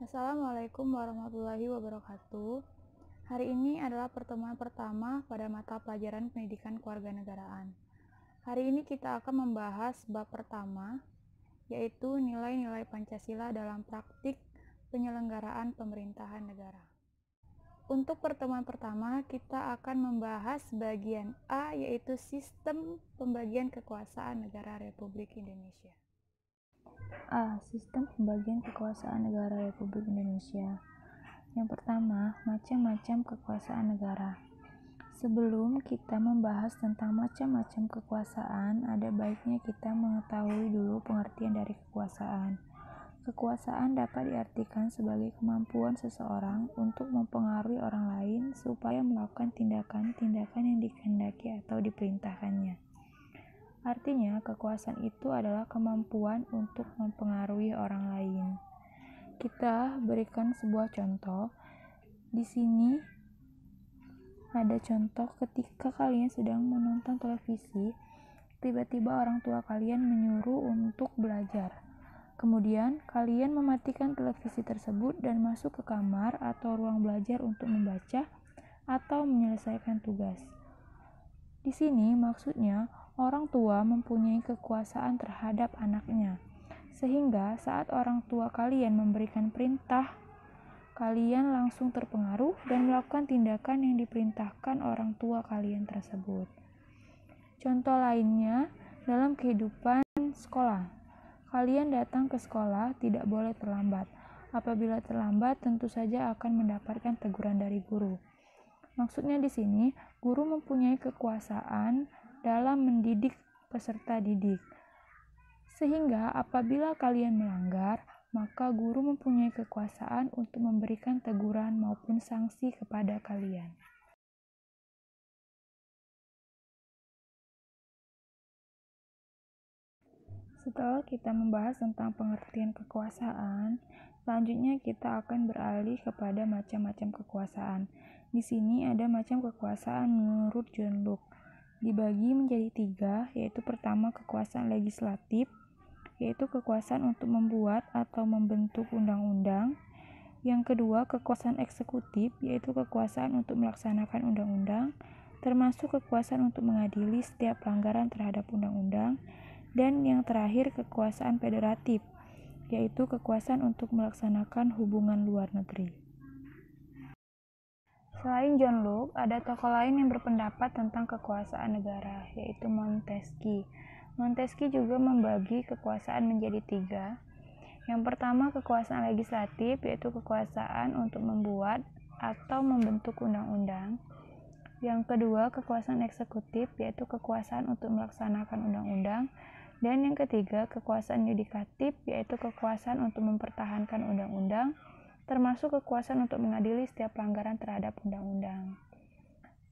Assalamualaikum warahmatullahi wabarakatuh. Hari ini adalah pertemuan pertama pada mata pelajaran pendidikan kewarganegaraan. Hari ini kita akan membahas bab pertama, yaitu nilai-nilai Pancasila dalam praktik penyelenggaraan pemerintahan negara. Untuk pertemuan pertama, kita akan membahas bagian A, yaitu sistem pembagian kekuasaan negara Republik Indonesia. A. Sistem pembagian kekuasaan negara Republik Indonesia. Yang pertama, macam-macam kekuasaan negara. Sebelum kita membahas tentang macam-macam kekuasaan, ada baiknya kita mengetahui dulu pengertian dari kekuasaan. Kekuasaan dapat diartikan sebagai kemampuan seseorang untuk mempengaruhi orang lain supaya melakukan tindakan-tindakan yang dikehendaki atau diperintahkannya. Artinya, kekuasaan itu adalah kemampuan untuk mempengaruhi orang lain. Kita berikan sebuah contoh. Di sini ada contoh ketika kalian sedang menonton televisi, tiba-tiba orang tua kalian menyuruh untuk belajar. Kemudian, kalian mematikan televisi tersebut dan masuk ke kamar atau ruang belajar untuk membaca atau menyelesaikan tugas. Di sini maksudnya orang tua mempunyai kekuasaan terhadap anaknya, sehingga saat orang tua kalian memberikan perintah, kalian langsung terpengaruh dan melakukan tindakan yang diperintahkan orang tua kalian tersebut. Contoh lainnya dalam kehidupan sekolah. Kalian datang ke sekolah tidak boleh terlambat. Apabila terlambat, tentu saja akan mendapatkan teguran dari guru. Maksudnya di sini, guru mempunyai kekuasaan dalam mendidik peserta didik. Sehingga apabila kalian melanggar, maka guru mempunyai kekuasaan untuk memberikan teguran maupun sanksi kepada kalian. Setelah kita membahas tentang pengertian kekuasaan, selanjutnya kita akan beralih kepada macam-macam kekuasaan. Di sini ada macam kekuasaan menurut John Locke. Dibagi menjadi 3, yaitu pertama kekuasaan legislatif, yaitu kekuasaan untuk membuat atau membentuk undang-undang. Yang kedua, kekuasaan eksekutif, yaitu kekuasaan untuk melaksanakan undang-undang, termasuk kekuasaan untuk mengadili setiap pelanggaran terhadap undang-undang. Dan yang terakhir, kekuasaan federatif, yaitu kekuasaan untuk melaksanakan hubungan luar negeri. Selain John Locke, ada tokoh lain yang berpendapat tentang kekuasaan negara, yaitu Montesquieu. Montesquieu juga membagi kekuasaan menjadi 3. Yang pertama, kekuasaan legislatif, yaitu kekuasaan untuk membuat atau membentuk undang-undang. Yang kedua, kekuasaan eksekutif, yaitu kekuasaan untuk melaksanakan undang-undang. Dan yang ketiga, kekuasaan yudikatif, yaitu kekuasaan untuk mempertahankan undang-undang, termasuk kekuasaan untuk mengadili setiap pelanggaran terhadap undang-undang.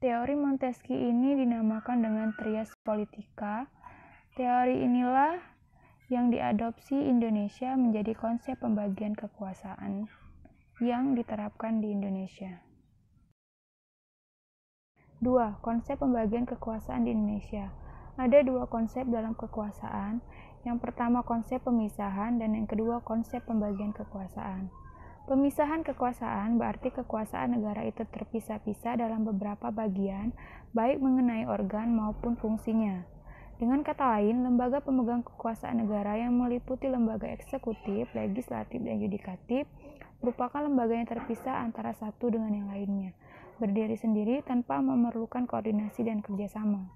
Teori Montesquieu ini dinamakan dengan trias politica. Teori inilah yang diadopsi Indonesia menjadi konsep pembagian kekuasaan yang diterapkan di Indonesia. 2. Konsep pembagian kekuasaan di Indonesia. Ada 2 konsep dalam kekuasaan. Yang pertama konsep pemisahan dan yang kedua konsep pembagian kekuasaan. Pemisahan kekuasaan berarti kekuasaan negara itu terpisah-pisah dalam beberapa bagian, baik mengenai organ maupun fungsinya. Dengan kata lain, lembaga pemegang kekuasaan negara yang meliputi lembaga eksekutif, legislatif, dan yudikatif merupakan lembaga yang terpisah antara satu dengan yang lainnya, berdiri sendiri tanpa memerlukan koordinasi dan kerjasama.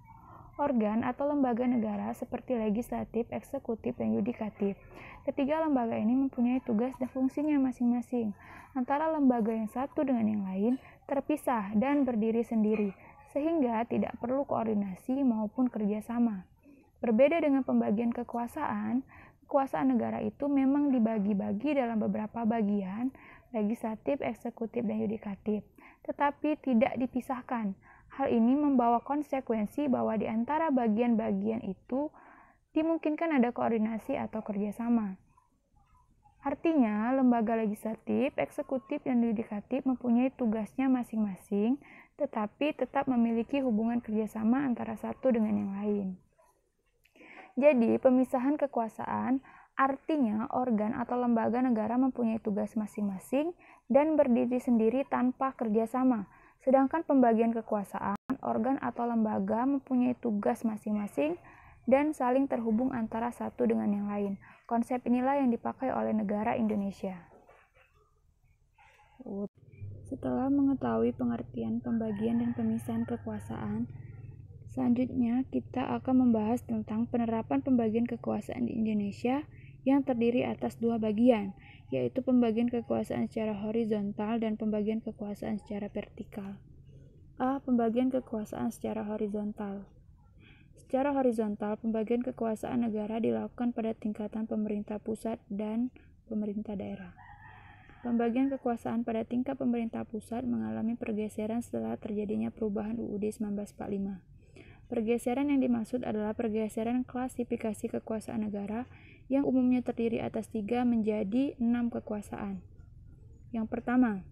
Organ atau lembaga negara seperti legislatif, eksekutif, dan yudikatif. Ketiga lembaga ini mempunyai tugas dan fungsinya masing-masing. Antara lembaga yang satu dengan yang lain terpisah dan berdiri sendiri, sehingga tidak perlu koordinasi maupun kerjasama. Berbeda dengan pembagian kekuasaan, kekuasaan negara itu memang dibagi-bagi dalam beberapa bagian, legislatif, eksekutif, dan yudikatif, tetapi tidak dipisahkan. Hal ini membawa konsekuensi bahwa di antara bagian-bagian itu dimungkinkan ada koordinasi atau kerjasama. Artinya, lembaga legislatif, eksekutif, dan yudikatif mempunyai tugasnya masing-masing, tetapi tetap memiliki hubungan kerjasama antara satu dengan yang lain. Jadi, pemisahan kekuasaan Artinya, organ atau lembaga negara mempunyai tugas masing-masing dan berdiri sendiri tanpa kerjasama. Sedangkan pembagian kekuasaan, organ atau lembaga mempunyai tugas masing-masing dan saling terhubung antara satu dengan yang lain. Konsep inilah yang dipakai oleh negara Indonesia. Setelah mengetahui pengertian pembagian dan pemisahan kekuasaan, selanjutnya kita akan membahas tentang penerapan pembagian kekuasaan di Indonesia yang terdiri atas dua bagian, yaitu pembagian kekuasaan secara horizontal dan pembagian kekuasaan secara vertikal. A. Pembagian kekuasaan secara horizontal. Secara horizontal, pembagian kekuasaan negara dilakukan pada tingkatan pemerintah pusat dan pemerintah daerah. Pembagian kekuasaan pada tingkat pemerintah pusat mengalami pergeseran setelah terjadinya perubahan UUD 1945. Pergeseran yang dimaksud adalah pergeseran klasifikasi kekuasaan negara yang umumnya terdiri atas 3 menjadi 6 kekuasaan. Yang pertama,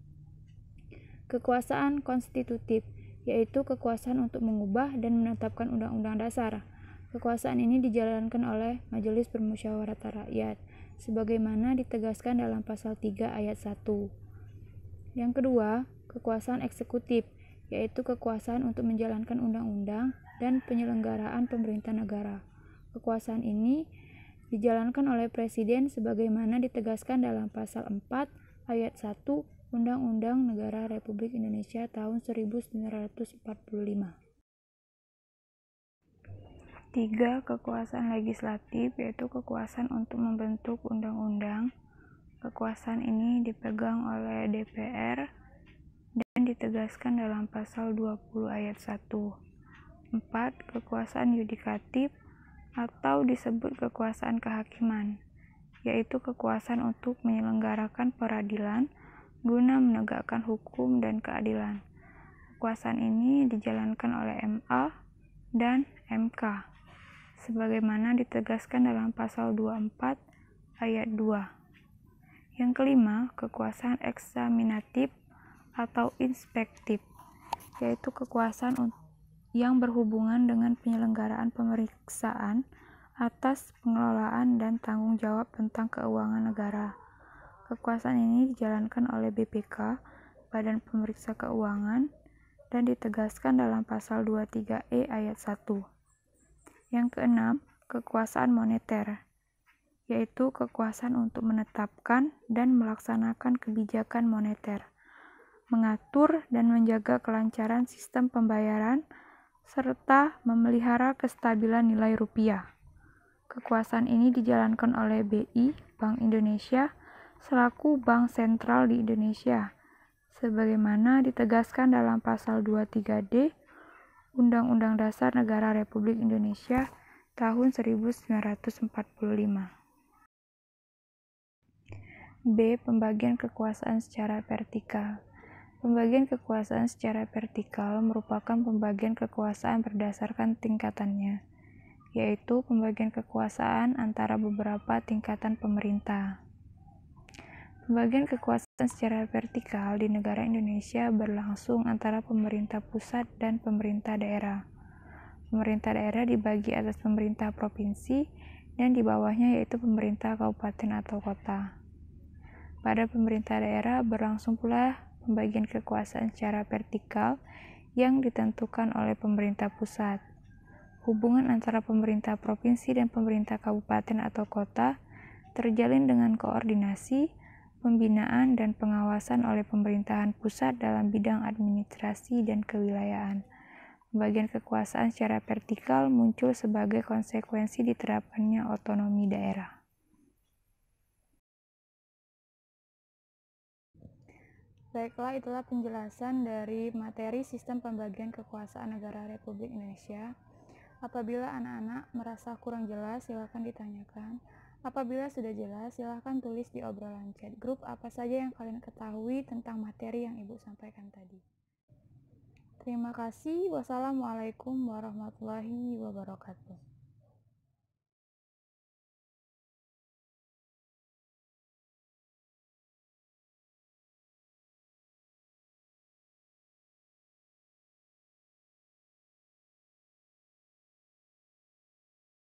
kekuasaan konstitutif, yaitu kekuasaan untuk mengubah dan menetapkan undang-undang dasar. Kekuasaan ini dijalankan oleh Majelis Permusyawaratan Rakyat, sebagaimana ditegaskan dalam pasal 3 ayat 1. Yang kedua, kekuasaan eksekutif, yaitu kekuasaan untuk menjalankan undang-undang dan penyelenggaraan pemerintah negara. Kekuasaan ini dijalankan oleh Presiden sebagaimana ditegaskan dalam pasal 4 ayat 1 Undang-Undang Negara Republik Indonesia tahun 1945. 3. Kekuasaan legislatif, yaitu kekuasaan untuk membentuk undang-undang. Kekuasaan ini dipegang oleh DPR dan ditegaskan dalam pasal 20 ayat 1. 4. Kekuasaan yudikatif atau disebut kekuasaan kehakiman, yaitu kekuasaan untuk menyelenggarakan peradilan guna menegakkan hukum dan keadilan. Kekuasaan ini dijalankan oleh MA dan MK, sebagaimana ditegaskan dalam pasal 24 ayat 2. Yang kelima, kekuasaan eksaminatif atau inspektif, yaitu kekuasaan yang berhubungan dengan penyelenggaraan pemeriksaan atas pengelolaan dan tanggung jawab tentang keuangan negara. Kekuasaan ini dijalankan oleh BPK, Badan Pemeriksa Keuangan, dan ditegaskan dalam pasal 23E ayat 1. Yang keenam, kekuasaan moneter, yaitu kekuasaan untuk menetapkan dan melaksanakan kebijakan moneter, mengatur dan menjaga kelancaran sistem pembayaran, serta memelihara kestabilan nilai rupiah. Kekuasaan ini dijalankan oleh BI, Bank Indonesia, selaku Bank Sentral di Indonesia, sebagaimana ditegaskan dalam pasal 23D Undang-Undang Dasar Negara Republik Indonesia tahun 1945. B. Pembagian kekuasaan secara vertikal. Pembagian kekuasaan secara vertikal merupakan pembagian kekuasaan berdasarkan tingkatannya, yaitu pembagian kekuasaan antara beberapa tingkatan pemerintah. Pembagian kekuasaan secara vertikal di negara Indonesia berlangsung antara pemerintah pusat dan pemerintah daerah. Pemerintah daerah dibagi atas pemerintah provinsi dan di bawahnya yaitu pemerintah kabupaten atau kota. Pada pemerintah daerah berlangsung pula pembagian kekuasaan secara vertikal yang ditentukan oleh pemerintah pusat. Hubungan antara pemerintah provinsi dan pemerintah kabupaten atau kota terjalin dengan koordinasi, pembinaan, dan pengawasan oleh pemerintahan pusat dalam bidang administrasi dan kewilayahan. Pembagian kekuasaan secara vertikal muncul sebagai konsekuensi diterapkannya otonomi daerah. Baiklah, itulah penjelasan dari materi sistem pembagian kekuasaan negara Republik Indonesia. Apabila anak-anak merasa kurang jelas, silakan ditanyakan. Apabila sudah jelas, silakan tulis di obrolan chat grup apa saja yang kalian ketahui tentang materi yang Ibu sampaikan tadi. Terima kasih. Wassalamualaikum warahmatullahi wabarakatuh.